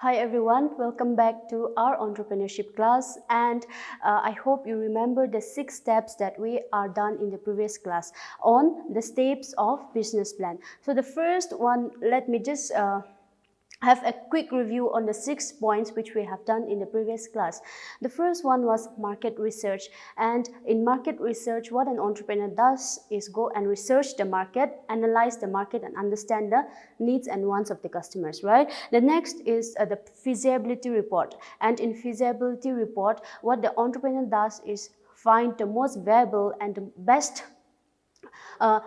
Hi everyone, welcome back to our entrepreneurship class, and I hope you remember the 6 steps that we are done in the previous class on the steps of business plan. So the first one, let me just have a quick review on the 6 points which we have done in the previous class. The first one was market research, and in market research what an entrepreneur does is go and research the market, analyze the market and understand the needs and wants of the customers, right? The next is the feasibility report, and in feasibility report what the entrepreneur does is find the most viable and the best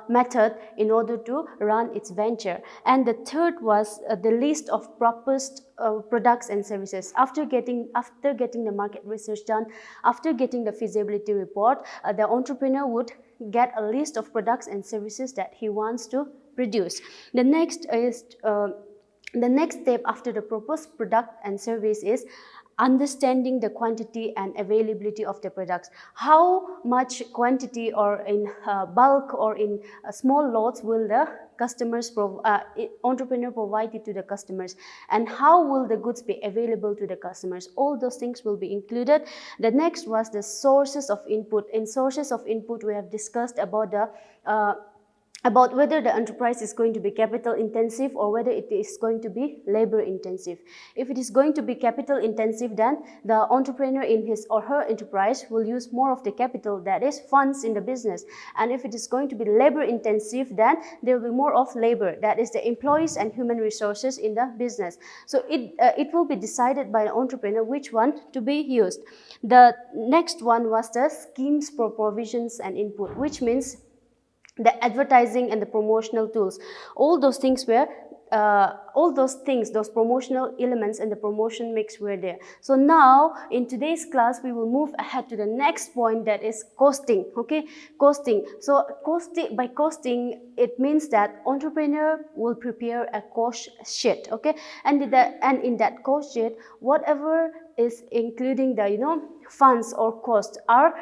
method in order to run its venture. And the third was the list of proposed products and services. After getting the market research done, after getting the feasibility report, the entrepreneur would get a list of products and services that he wants to produce. The next is the next step after the proposed product and service is understanding the quantity and availability of the products. How much quantity, or in bulk or in small lots, will the entrepreneur provide it to the customers, and how will the goods be available to the customers? All those things will be included. The next was the sources of input. In sources of input we have discussed about the about whether the enterprise is going to be capital intensive or whether it is going to be labor intensive. If it is going to be capital intensive, then the entrepreneur in his or her enterprise will use more of the capital, that is funds, in the business. And if it is going to be labor intensive, then there will be more of labor, that is the employees and human resources in the business. So it will be decided by the entrepreneur which one to be used. The next one was the schemes for provisions and input, which means the advertising and the promotional tools. All those things were those promotional elements and the promotion mix were there. So now in today's class we will move ahead to the next point, that is costing. Okay, costing. So by costing it means that entrepreneur will prepare a cost sheet. Okay, and in that cost sheet, whatever is including the funds or costs are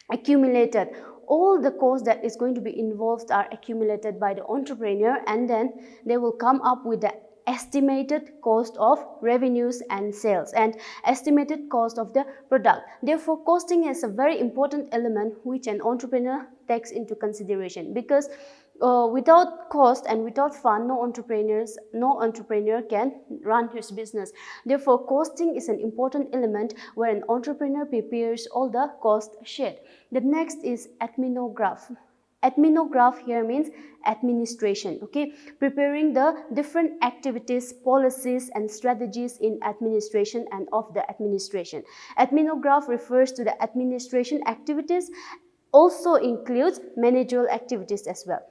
accumulated. All the costs that is going to be involved are accumulated by the entrepreneur, and then they will come up with the estimated cost of revenues and sales and estimated cost of the product. Therefore, costing is a very important element which an entrepreneur takes into consideration, because without cost and without fund, no entrepreneur can run his business. Therefore, costing is an important element where an entrepreneur prepares all the cost sheet. The next is adminograph. Adminograph here means administration. Okay, preparing the different activities, policies and strategies in administration and of the administration. Adminograph refers to the administration activities, also includes managerial activities as well.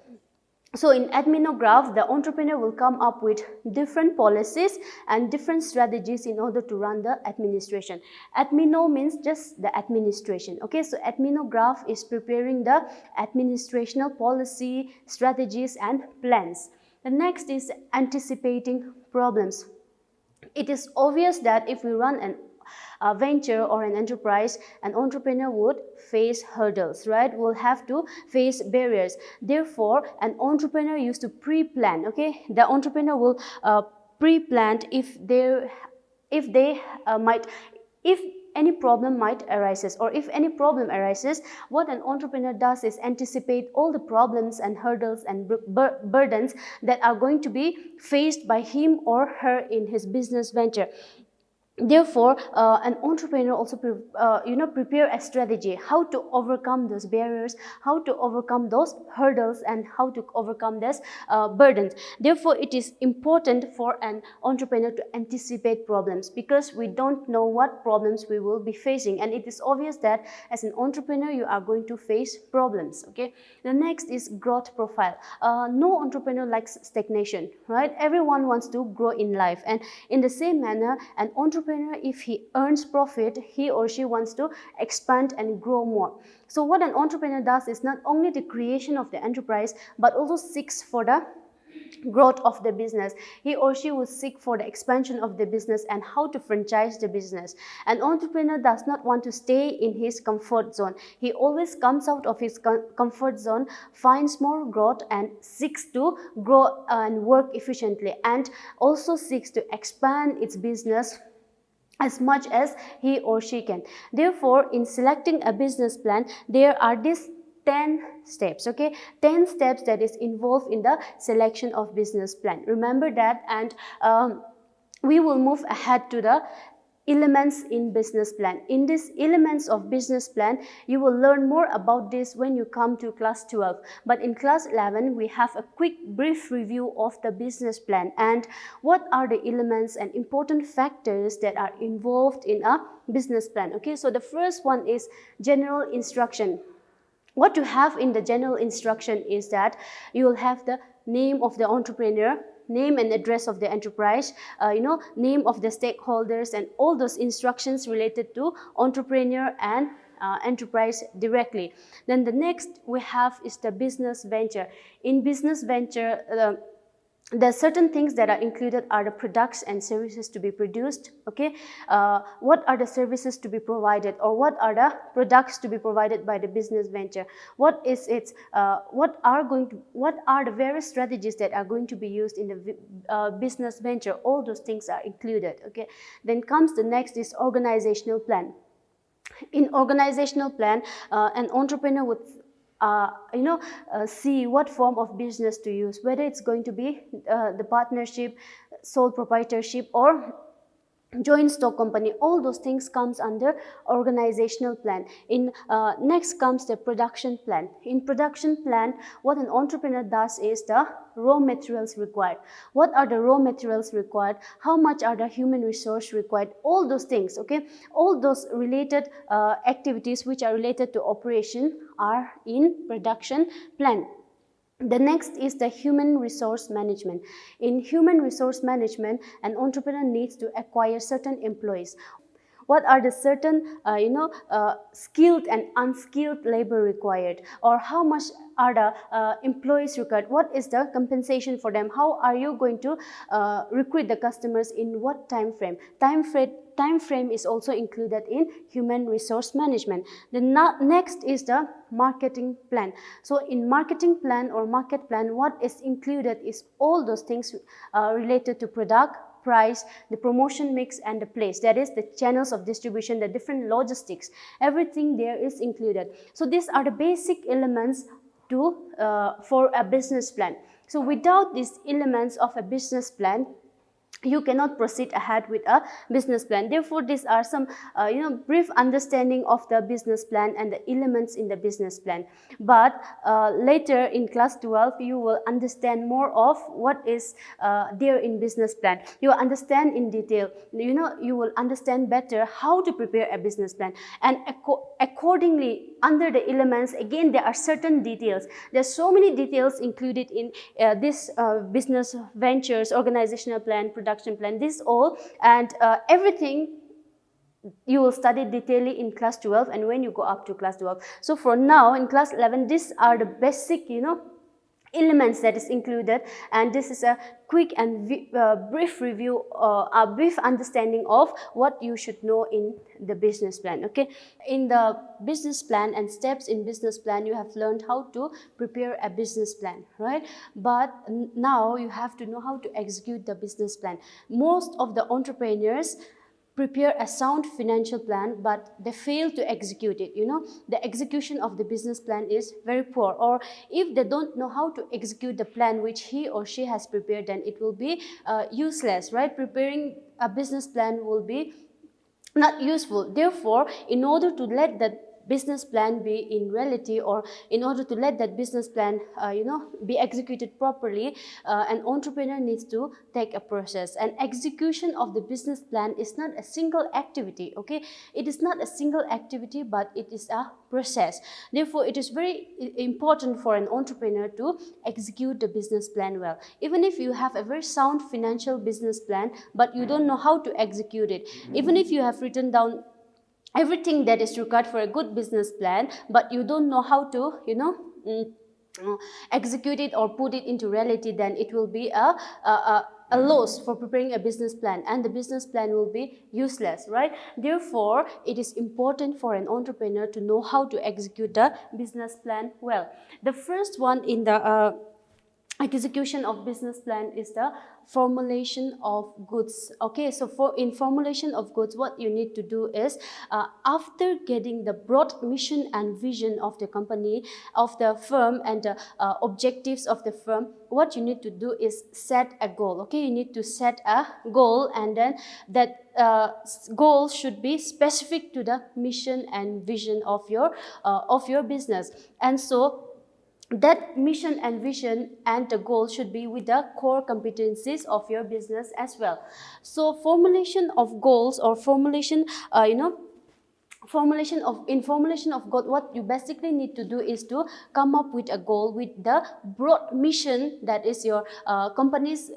So in adminograph, the entrepreneur will come up with different policies and different strategies in order to run the administration. Admino means just the administration. Okay, so adminograph is preparing the administrational policy, strategies and plans. The next is anticipating problems. It is obvious that if we run a venture or an enterprise, an entrepreneur would face hurdles, right? Will have to face barriers. Therefore, an entrepreneur used to pre-plan. Okay, the entrepreneur will pre-plan if any problem might arises, or if any problem arises, what an entrepreneur does is anticipate all the problems and hurdles and burdens that are going to be faced by him or her in his business venture. Therefore, an entrepreneur also prepare a strategy how to overcome those barriers, how to overcome those hurdles, and how to overcome those burdens. Therefore, it is important for an entrepreneur to anticipate problems, because we don't know what problems we will be facing, and it is obvious that as an entrepreneur you are going to face problems. Okay, the next is growth profile. No entrepreneur likes stagnation, right? Everyone wants to grow in life, and in the same manner, an entrepreneur, if he earns profit, he or she wants to expand and grow more. So what an entrepreneur does is not only the creation of the enterprise, but also seeks for the growth of the business. He or she will seek for the expansion of the business and how to franchise the business. An entrepreneur does not want to stay in his comfort zone. He always comes out of his comfort zone, finds more growth, and seeks to grow and work efficiently, and also seeks to expand its business as much as he or she can. Therefore, in selecting a business plan, there are these 10 steps, okay? 10 steps that is involved in the selection of business plan. Remember that, and we will move ahead to the elements in business plan. In these elements of business plan, you will learn more about this when you come to class 12. But in class 11, we have a quick brief review of the business plan and what are the elements and important factors that are involved in a business plan. Okay, so the first one is general instruction. What you have in the general instruction is that you will have the name of the entrepreneur, name and address of the enterprise, name of the stakeholders, and all those instructions related to entrepreneur and enterprise directly. Then the next we have is the business venture. In business venture, the certain things that are included are the products and services to be produced. Okay, what are the services to be provided, or what are the products to be provided by the business venture? What is its what are the various strategies that are going to be used in the business venture? All those things are included. Okay, then comes the next is organizational plan. In organizational plan, an entrepreneur would see what form of business to use, whether it's going to be the partnership, sole proprietorship, or joint stock company. All those things comes under organizational plan. In next comes the production plan. In production plan, what an entrepreneur does is the raw materials required. What are the raw materials required? How much are the human resource required? All those things, okay? All those related activities which are related to operation are in production plan. The next is the human resource management. In human resource management, an entrepreneur needs to acquire certain employees. What are the certain skilled and unskilled labor required, or how much are the employees required? What is the compensation for them? How are you going to recruit the customers in what time frame? Time frame is also included in human resource management. The next is the marketing plan. So in marketing plan or market plan, what is included is all those things related to product, price, the promotion mix, and the place. That is the channels of distribution, the different logistics. Everything there is included. So these are the basic elements for a business plan. So without these elements of a business plan, you cannot proceed ahead with a business plan. Therefore, these are some brief understanding of the business plan and the elements in the business plan. But later in class 12, you will understand more of what is there in business plan. You will understand in detail. You will understand better how to prepare a business plan, and accordingly, under the elements, again, there are certain details. There's so many details included in this business ventures, organizational plan, production plan, this all, and everything you will study detailedly in class 12 and when you go up to class 12. So for now, in class 11, these are the basic, elements that is included, and this is a quick and brief review, a brief understanding of what you should know in the business plan. Okay, in the business plan and steps in business plan, you have learned how to prepare a business plan, right? But now you have to know how to execute the business plan. Most of the entrepreneurs prepare a sound financial plan, but they fail to execute it. The execution of the business plan is very poor, or if they don't know how to execute the plan which he or she has prepared, then it will be useless, right? Preparing a business plan will be not useful. Therefore, in order to let that business plan be in reality, or in order to let that business plan be executed properly, an entrepreneur needs to take a process. And execution of the business plan is not a single activity. Okay, it is not a single activity, but it is a process. Therefore, it is very important for an entrepreneur to execute the business plan well. Even if you have a very sound financial business plan, but you don't know how to execute it, even if you have written down everything that is required for a good business plan, but you don't know how to execute it or put it into reality, then it will be a loss for preparing a business plan, and the business plan will be useless, right? Therefore, it is important for an entrepreneur to know how to execute the business plan well. The first one in the execution of business plan is the formulation of goods. Okay, so in formulation of goods, what you need to do is, after getting the broad mission and vision of the company, of the firm, and the objectives of the firm, what you need to do is set a goal. Okay, you need to set a goal, and then that goal should be specific to the mission and vision of your business. And so that mission and vision and the goal should be with the core competencies of your business as well. So formulation of goals, or formulation formulation of goal, what you basically need to do is to come up with a goal with the broad mission, that is your company's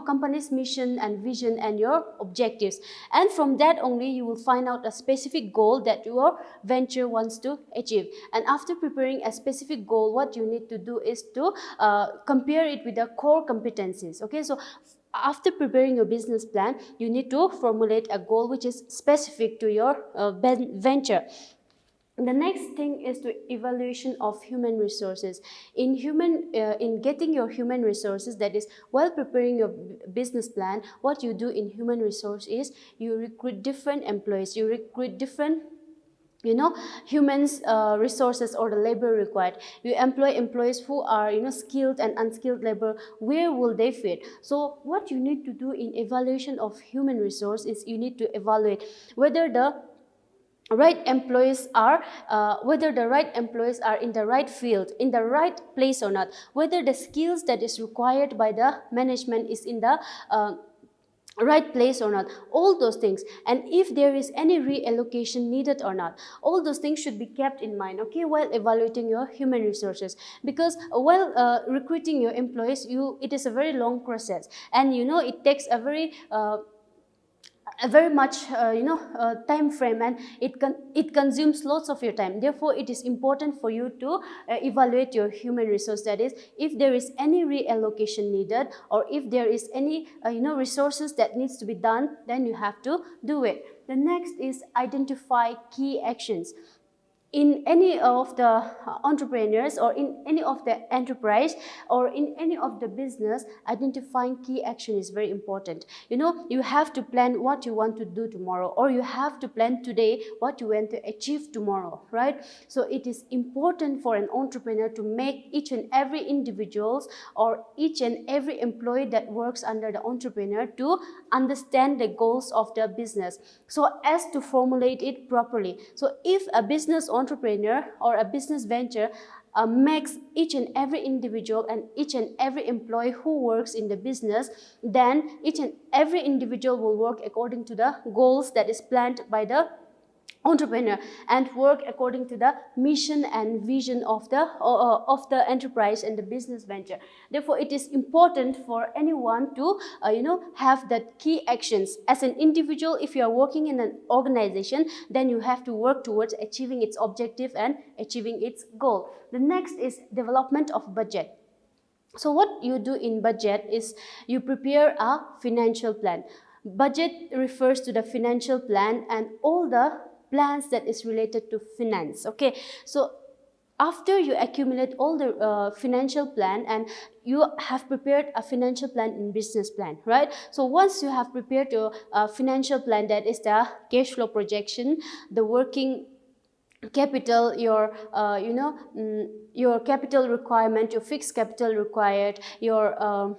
company's mission and vision and your objectives. And from that only you will find out a specific goal that your venture wants to achieve. And after preparing a specific goal, what you need to do is to compare it with the core competencies. Okay, so after preparing your business plan, you need to formulate a goal which is specific to your venture. The next thing is the evaluation of human resources. In getting your human resources, that is, while preparing your business plan, what you do in human resource is you recruit different employees, you recruit different humans resources, or the labor required. You employ employees who are skilled and unskilled labor. Where will they fit? So what you need to do in evaluation of human resource is you need to evaluate whether the right employees are in the right field, in the right place or not, whether the skills that is required by the management is in the right place or not, all those things. And if there is any reallocation needed or not, all those things should be kept in mind, okay, while evaluating your human resources. Because while recruiting your employees, it is a very long process, and it takes a very much time frame, and it consumes lots of your time. Therefore, it is important for you to evaluate your human resource, that is, if there is any reallocation needed, or if there is any resources that needs to be done, then you have to do it. The next is identify key actions. In any of the entrepreneurs, or in any of the enterprise, or in any of the business, identifying key action is very important. You have to plan what you want to do tomorrow, or you have to plan today what you want to achieve tomorrow, right? So it is important for an entrepreneur to make each and every individuals, or each and every employee that works under the entrepreneur, to understand the goals of the business, so as to formulate it properly. So if a business entrepreneur or a business venture makes each and every individual and each and every employee who works in the business, then each and every individual will work according to the goals that is planned by the entrepreneur, and work according to the mission and vision of the enterprise and the business venture. Therefore, it is important for anyone to have that key actions. As an individual, if you are working in an organization, then you have to work towards achieving its objective and achieving its goal. The next is development of budget. So what you do in budget is you prepare a financial plan. Budget refers to the financial plan and all the plans that is related to finance. Okay, so after you accumulate all the financial plan, and you have prepared a financial plan and business plan, right? So once you have prepared your financial plan, that is the cash flow projection, the working capital, your your capital requirement, your fixed capital required, your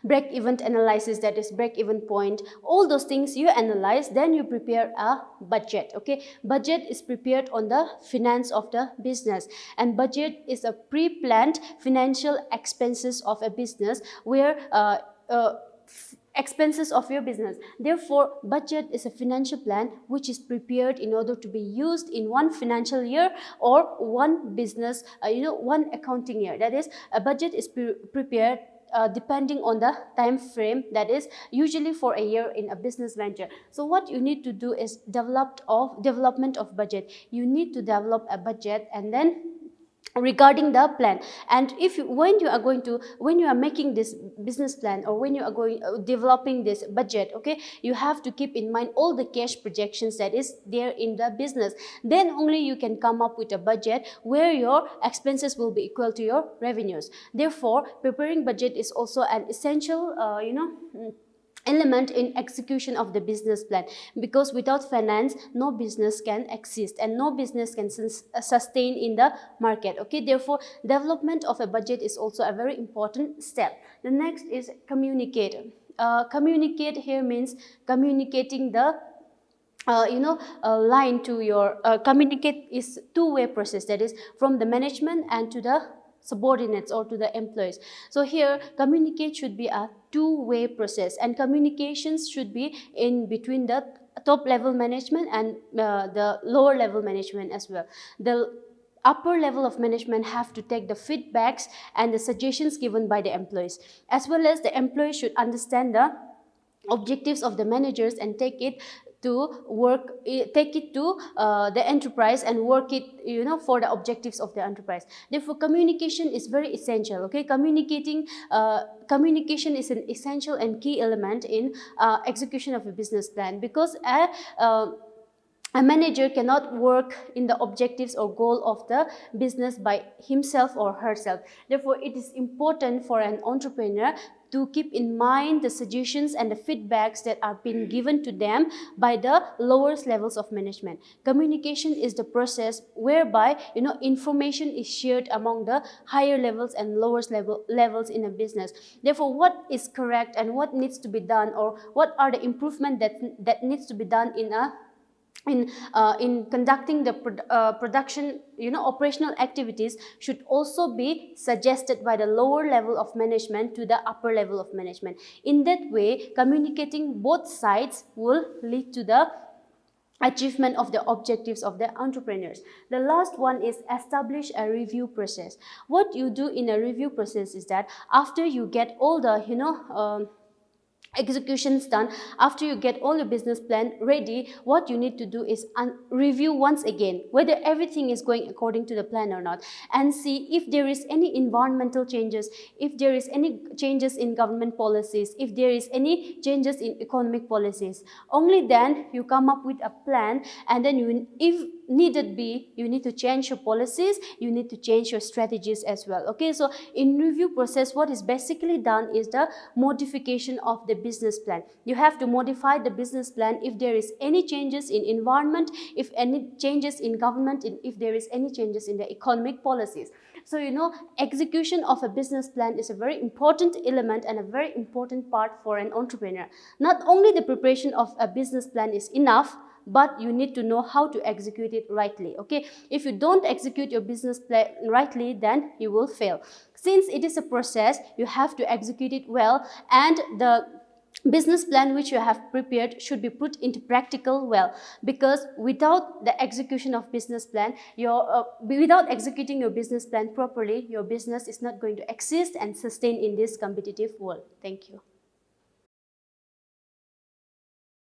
break-even analysis, that is break-even point, all those things you analyze, then you prepare a budget. Okay, budget is prepared on the finance of the business, and budget is a pre-planned financial expenses of a business, where expenses of your business. Therefore, budget is a financial plan which is prepared in order to be used in one financial year or one business, one accounting year. That is, a budget is prepared depending on the time frame, that is usually for a year in a business venture. So what you need to do is development of budget. You need to develop a budget, and then regarding the plan. And if you, when you are making this business plan, or when you are developing this budget, okay, you have to keep in mind all the cash projections that is there in the business. Then only you can come up with a budget where your expenses will be equal to your revenues. Therefore, preparing budget is also an essential element in execution of the business plan, because without finance no business can exist and no business can sustain in the market. Okay, therefore development of a budget is also a very important step. The next is communicate. Communicate here means communicating the line to your communicate is two-way process, that is from the management and to the subordinates or to the employees. So here communicate should be a two-way process, and communications should be in between the top level management and the lower level management as well. The upper level of management have to take the feedbacks and the suggestions given by the employees, as well as the employees should understand the objectives of the managers and take it to the enterprise and work it for the objectives of the enterprise. Therefore communication is very essential. Okay, communication is an essential and key element in execution of a business plan, because a manager cannot work in the objectives or goal of the business by himself or herself. Therefore, it is important for an entrepreneur to keep in mind the suggestions and the feedbacks that are being given to them by the lowest levels of management. Communication is the process whereby information is shared among the higher levels and lowest levels in a business. Therefore, what is correct and what needs to be done, or what are the improvement that needs to be done in conducting the production operational activities should also be suggested by the lower level of management to the upper level of management. In that way, communicating both sides will lead to the achievement of the objectives of the entrepreneurs. The last one is establish a review process. What you do in a review process is that after you get all the executions done, after you get all your business plan ready, what you need to do is review once again whether everything is going according to the plan or not, and see if there is any environmental changes, if there is any changes in government policies, if there is any changes in economic policies. Only then you come up with a plan, and then if needed be, you need to change your policies, you need to change your strategies as well. Okay, so in review process, what is basically done is the modification of the business plan. You have to modify the business plan if there is any changes in environment, if any changes in government, if there is any changes in the economic policies. So execution of a business plan is a very important element and a very important part for an entrepreneur. Not only the preparation of a business plan is enough, but you need to know how to execute it rightly. Okay, if you don't execute your business plan rightly, then you will fail. Since it is a process, you have to execute it well, and the business plan which you have prepared should be put into practical well, because without the execution of business plan, without executing your business plan properly, your business is not going to exist and sustain in this competitive world. Thank you.